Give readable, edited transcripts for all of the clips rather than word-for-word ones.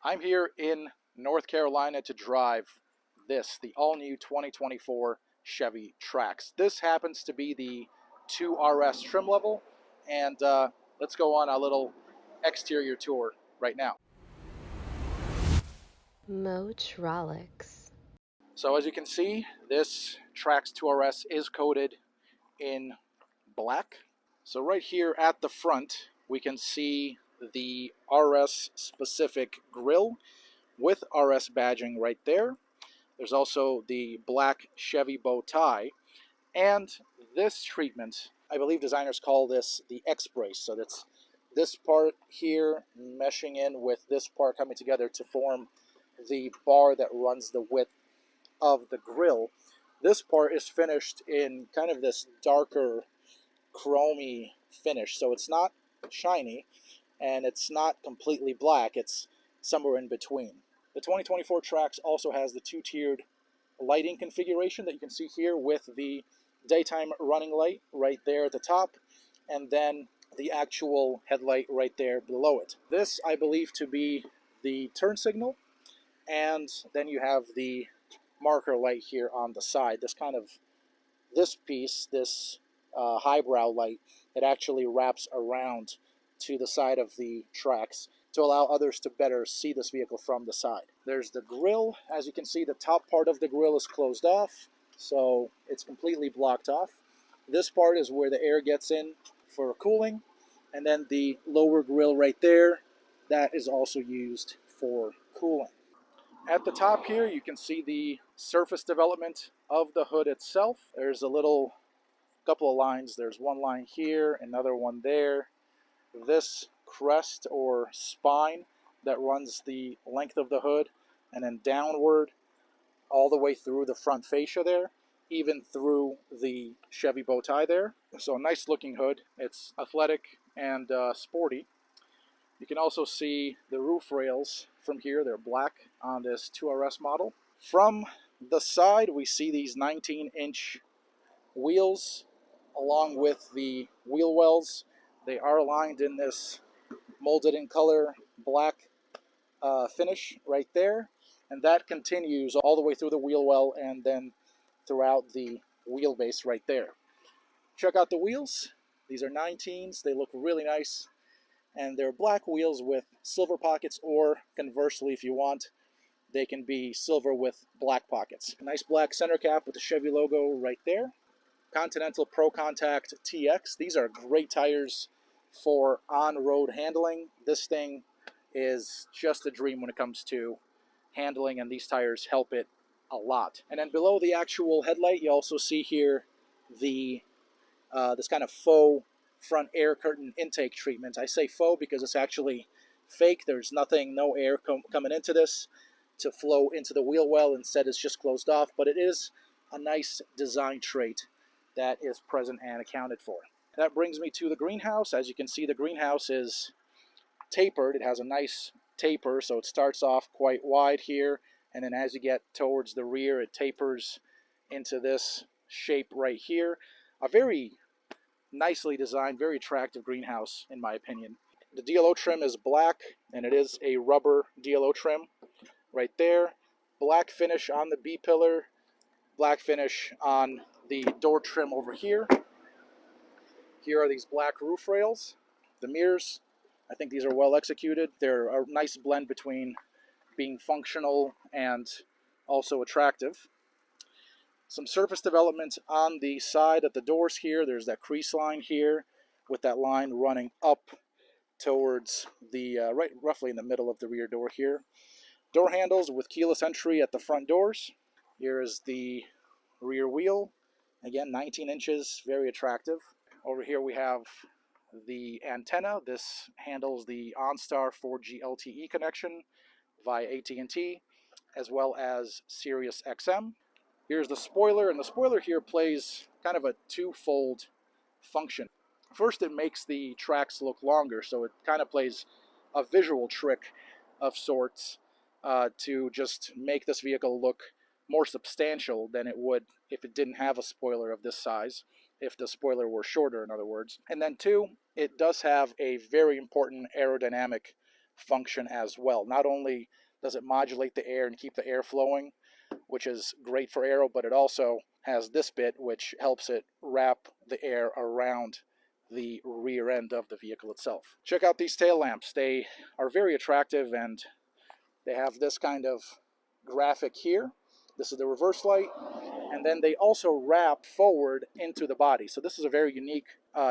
I'm here in North Carolina to drive the all-new 2024 Chevy Trax. This happens to be the 2RS trim level, and let's go on a little exterior tour right now. Motrolics. So as you can see, this Trax 2RS is coated in black. So right here at the front, we can see the RS specific grille with RS badging right there. There's also the black Chevy bow tie, and this treatment, I believe designers call this the X-brace. So that's this part here meshing in with this part coming together to form the bar that runs the width of the grille. This part is finished in kind of this darker chromy finish, so it's not shiny and it's not completely black, it's somewhere in between. The 2024 Trax also has the two-tiered lighting configuration that you can see here, with the daytime running light right there at the top, and then the actual headlight right there below it. This I believe to be the turn signal, and then you have the marker light here on the side. This piece, this highbrow light, it actually wraps around to the side of the Trax to allow others to better see this vehicle from the side. There's the grille. As you can see, the top part of the grille is closed off, so it's completely blocked off. This part is where the air gets in for cooling, and then the lower grille right there, that is also used for cooling. At the top here, you can see the surface development of the hood itself. There's a couple of lines. There's one line here, another one there. This crest or spine that runs the length of the hood, and then downward all the way through the front fascia there, even through the Chevy bow tie there. So a nice looking hood. It's athletic and sporty. You can also see the roof rails from here. They're black on this 2RS model. From the side, we see these 19-inch wheels along with the wheel wells. They are aligned in this molded in color black finish right there, and that continues all the way through the wheel well and then throughout the wheelbase right there. Check out the wheels. These are 19s. They look really nice, and they're black wheels with silver pockets, or conversely, if you want, they can be silver with black pockets. A nice black center cap with the Chevy logo right there. Continental Pro Contact TX. These are great tires for on-road handling. This thing is just a dream when it comes to handling, and these tires help it a lot. And then below the actual headlight, you also see here the this kind of faux front air curtain intake treatment. I say faux because it's actually fake. There's no air coming into this to flow into the wheel well. Instead, it's just closed off, but it is a nice design trait that is present and accounted for. That brings me to the greenhouse. As you can see, the greenhouse is tapered. It has a nice taper, so it starts off quite wide here, and then as you get towards the rear, it tapers into this shape right here. A very nicely designed, very attractive greenhouse, in my opinion. The DLO trim is black, and it is a rubber DLO trim right there. Black finish on the B-pillar, black finish on the door trim over here. Here are these black roof rails. The mirrors, I think these are well executed. They're a nice blend between being functional and also attractive. Some surface development on the side at the doors here. There's that crease line here with that line running up towards the right roughly in the middle of the rear door here. Door handles with keyless entry at the front doors. Here is the rear wheel. Again, 19 inches, very attractive. Over here we have the antenna. This handles the OnStar 4G LTE connection via AT&T, as well as Sirius XM. Here's the spoiler, and the spoiler here plays kind of a twofold function. First, it makes the Trax look longer, so it kind of plays a visual trick of sorts to just make this vehicle look more substantial than it would if it didn't have a spoiler of this size, if the spoiler were shorter, in other words. And then two, it does have a very important aerodynamic function as well. Not only does it modulate the air and keep the air flowing, which is great for aero, but it also has this bit which helps it wrap the air around the rear end of the vehicle itself. Check out these tail lamps. They are very attractive, and they have this kind of graphic here. This is the reverse light, and then they also wrap forward into the body. So this is a very unique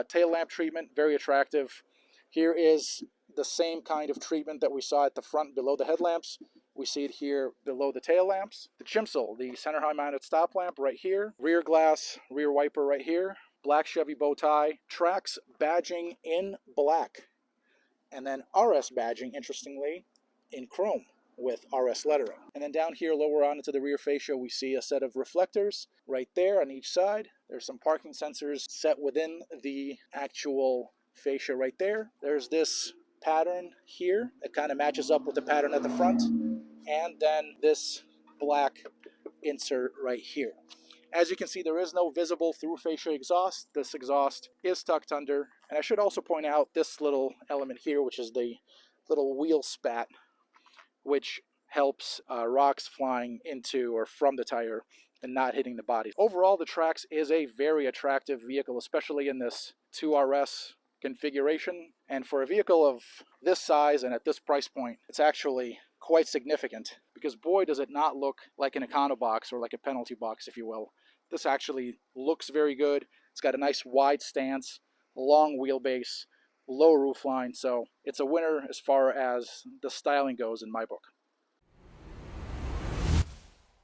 tail lamp treatment, very attractive. Here is the same kind of treatment that we saw at the front below the headlamps. We see it here below the tail lamps. The Chimsel, the center high mounted stop lamp right here. Rear glass, rear wiper right here. Black Chevy bow tie. Trax badging in black. And then RS badging, interestingly, in chrome with RS lettering. And then down here, lower on into the rear fascia, we see a set of reflectors right there on each side. There's some parking sensors set within the actual fascia right there. There's this pattern here that kind of matches up with the pattern at the front, and then this black insert right here. As you can see, there is no visible through fascia exhaust. This exhaust is tucked under. And I should also point out this little element here, which is the little wheel spat, which helps rocks flying into or from the tire and not hitting the body. Overall, the Trax is a very attractive vehicle, especially in this 2RS configuration. And for a vehicle of this size and at this price point, it's actually quite significant, because boy does it not look like an econobox or like a penalty box, if you will. This actually looks very good. It's got a nice wide stance, long wheelbase, low roofline, so it's a winner as far as the styling goes in my book.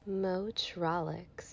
Motrolics.